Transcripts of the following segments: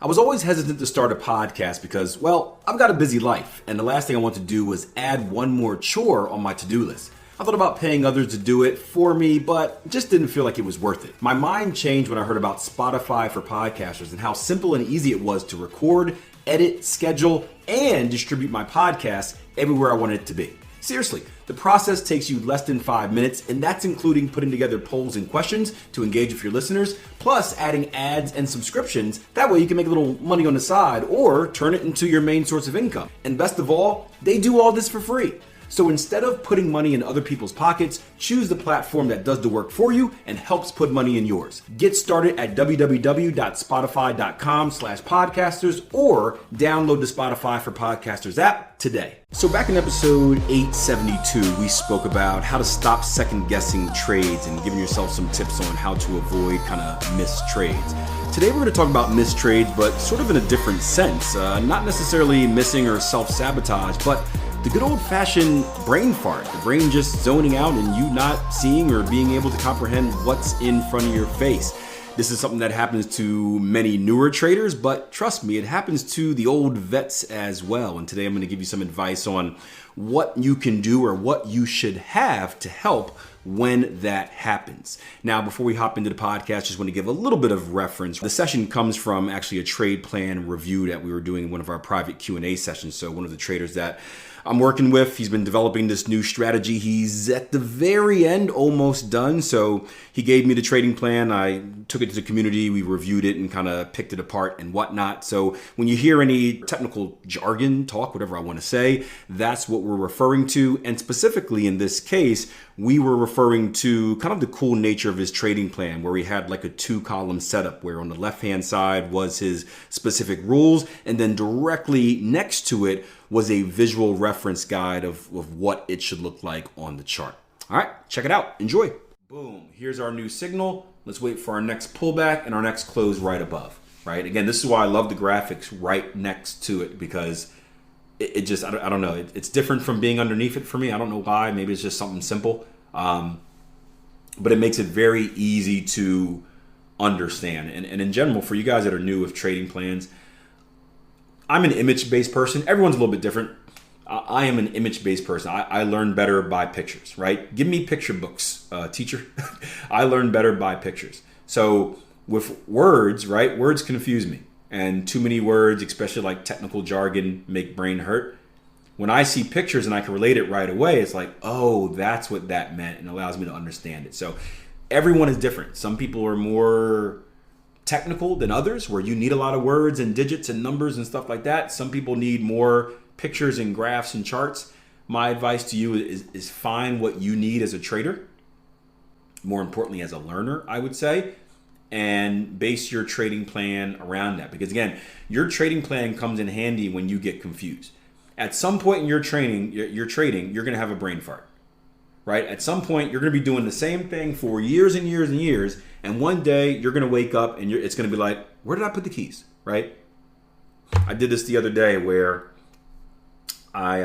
I was always hesitant to start a podcast because, well, I've got a busy life, and the last thing I want to do was add one more chore on my to-do list. I thought about paying others to do it for me, but just didn't feel like it was worth it. My mind changed when I heard about Spotify for podcasters and how simple and easy it was to record, edit, schedule, and distribute my podcast everywhere I wanted it to be. Seriously, the process takes you less than 5 minutes, and that's including putting together polls and questions to engage with your listeners, plus adding ads and subscriptions. That way you can make a little money on the side or turn it into your main source of income. And best of all, they do all this for free. So instead of putting money in other people's pockets, choose the platform that does the work for you and helps put money in yours. Get started at www.spotify.com/podcasters or download the Spotify for Podcasters app today. So back in episode 872, we spoke about how to stop second guessing trades and giving yourself some tips on how to avoid kind of missed trades. Today we're going to talk about missed trades, but sort of in a different sense. Not necessarily missing or self-sabotage, but the good old-fashioned brain fart, the brain just zoning out and you not seeing or being able to comprehend what's in front of your face. This is something that happens to many newer traders, but trust me, it happens to the old vets as well. And today I'm going to give you some advice on what you can do or what you should have to help when that happens. Now, before we hop into the podcast, just want to give a little bit of reference. The session comes from actually a trade plan review that we were doing in one of our private Q&A sessions. So one of the traders that I'm working with, he's been developing this new strategy. He's at the very end, almost done. So he gave me the trading plan. I took it to the community. We reviewed it and kind of picked it apart and whatnot. So when you hear any technical jargon talk, whatever I want to say, that's what we're referring to. And specifically in this case, we were referring to kind of the cool nature of his trading plan, where he had like a 2-column setup where on the left-hand side was his specific rules, and then directly next to it was a visual reference guide of what it should look like on the chart. All right, check it out. Enjoy. Boom. Here's our new signal. Let's wait for our next pullback and our next close right above, right? Again, this is why I love the graphics right next to it, because it just, I don't know. It's different from being underneath it for me. I don't know why. Maybe it's just something simple. But it makes it very easy to understand. And in general, for you guys that are new with trading plans, I'm an image-based person. Everyone's a little bit different. I am an image-based person. I learn better by pictures, right? Give me picture books, teacher. I learn better by pictures. So with words, right? Words confuse me. And too many words, especially like technical jargon, make brain hurt. When I see pictures and I can relate it right away, it's like, oh, that's what that meant, and it allows me to understand it. So everyone is different. Some people are more technical than others, where you need a lot of words and digits and numbers and stuff like that. Some people need more pictures and graphs and charts. My advice to you is find what you need as a trader. More importantly, as a learner, I would say, and base your trading plan around that. Because again, your trading plan comes in handy when you get confused. At some point in your trading, you're going to have a brain fart, right? At some point, you're going to be doing the same thing for years and years and years. And one day you're going to wake up and it's going to be like, where did I put the keys, right? I did this the other day where I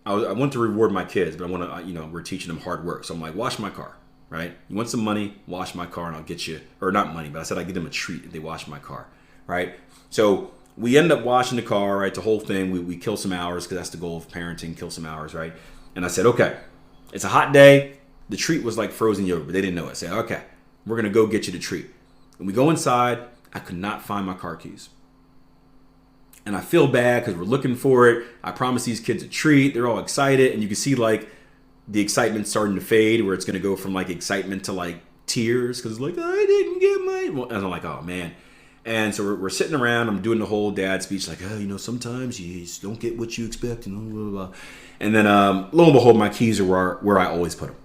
want to reward my kids, but I want to, we're teaching them hard work. So I'm like, wash my car, right? You want some money? Wash my car and I'll get you, or not money, but I said I'd give them a treat if they wash my car, right? So we end up washing the car, right? The whole thing, we kill some hours, because that's the goal of parenting, kill some hours, right? And I said, okay, it's a hot day. The treat was like frozen yogurt, but they didn't know it. I said, okay, we're going to go get you the treat. When we go inside, I could not find my car keys. And I feel bad because we're looking for it. I promised these kids a treat. They're all excited. And you can see like the excitement starting to fade, where it's going to go from like excitement to like tears, because it's like, I didn't get my... And I'm like, oh, man. And so we're sitting around. I'm doing the whole dad speech, like, oh, sometimes you just don't get what you expect, and blah, blah, blah. And then lo and behold, my keys are where I always put them.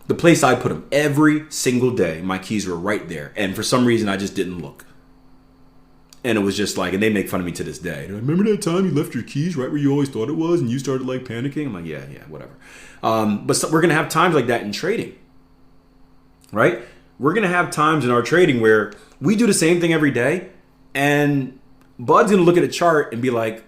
The place I put them every single day, my keys were right there. And for some reason, I just didn't look. And it was just like, and they make fun of me to this day. Remember that time you left your keys right where you always thought it was and you started like panicking? I'm like, yeah, whatever. But we're going to have times like that in trading, right? We're going to have times in our trading where we do the same thing every day, and Bud's going to look at a chart and be like,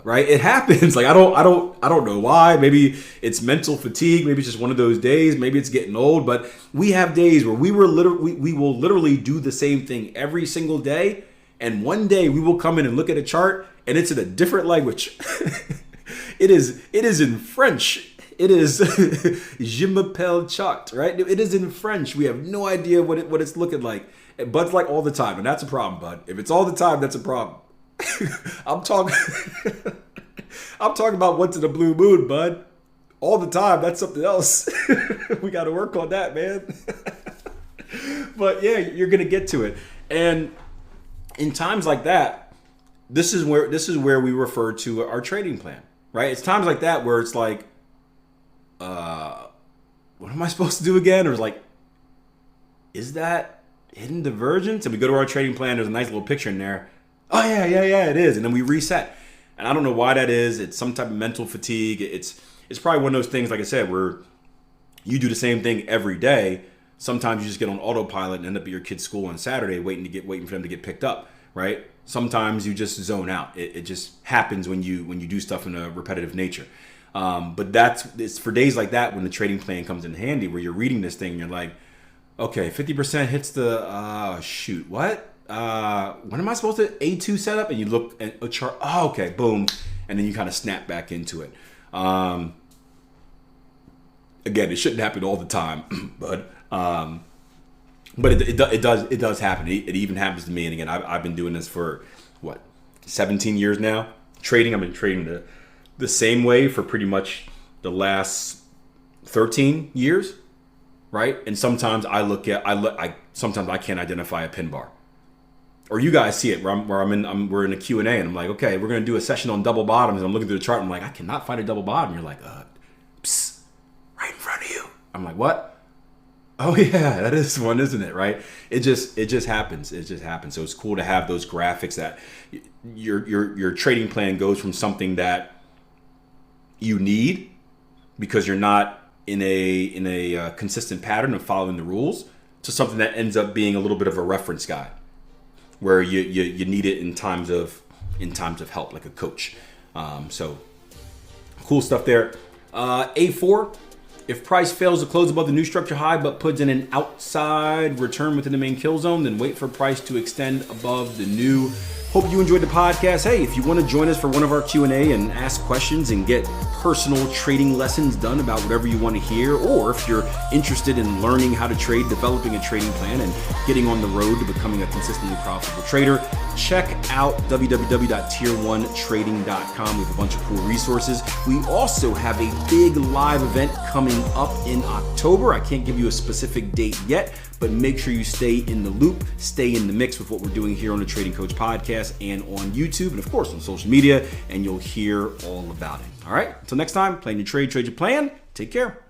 right? It happens. Like I don't know why. Maybe it's mental fatigue. Maybe it's just one of those days. Maybe it's getting old. But we have days where we will literally do the same thing every single day. And one day we will come in and look at a chart, and it's in a different language. It is in French. It is Je m'appelle chart, right? It is in French. We have no idea what it's looking like. Bud's like all the time, and that's a problem, Bud. If it's all the time, that's a problem. I'm talking about once in a blue moon, Bud. All the time, that's something else. We got to work on that, man. But yeah, you're gonna get to it. And in times like that, this is where we refer to our trading plan, right? It's times like that where it's like, what am I supposed to do again? Or it's like, is that hidden divergence? And we go to our trading plan. There's a nice little picture in there. Oh yeah, it is. And then we reset. And I don't know why that is. It's some type of mental fatigue. It's probably one of those things, like I said, where you do the same thing every day. Sometimes you just get on autopilot and end up at your kid's school on Saturday waiting for them to get picked up, right? Sometimes you just zone out. It just happens when you do stuff in a repetitive nature. But it's for days like that when the trading plan comes in handy, where you're reading this thing and you're like, okay, 50% hits the shoot. What? When am I supposed to A2 setup? And you look at a chart. Oh, okay, boom, and then you kind of snap back into it. Again, it shouldn't happen all the time, but it does happen. It even happens to me. And again, I've been doing this for 17 years now. Trading. I've been trading the same way for pretty much the last 13 years, right? And sometimes sometimes I can't identify a pin bar. Or you guys see it we're in a Q&A and I'm like, okay, we're gonna do a session on double bottoms. And I'm looking through the chart. And I'm like, I cannot find a double bottom. You're like, psst, right in front of you. I'm like, what? Oh yeah, that is one, isn't it? Right? It just happens. It just happens. So it's cool to have those graphics that your trading plan goes from something that you need because you're not in a consistent pattern of following the rules to something that ends up being a little bit of a reference guide where you need it in times of help, like a coach. So cool stuff there. A4, if price fails to close above the new structure high but puts in an outside return within the main kill zone, then wait for price to extend above the new. Hope you enjoyed the podcast. Hey, if you want to join us for one of our Q&A and ask questions and get personal trading lessons done about whatever you want to hear, or if you're interested in learning how to trade, developing a trading plan, and getting on the road to becoming a consistently profitable trader, check out www.tier1trading.com. We have a bunch of cool resources. We also have a big live event coming up in October. I can't give you a specific date yet, but make sure you stay in the loop, stay in the mix with what we're doing here on the Trading Coach Podcast and on YouTube, and of course on social media, and you'll hear all about it. All right, until next time, plan your trade, trade your plan. Take care.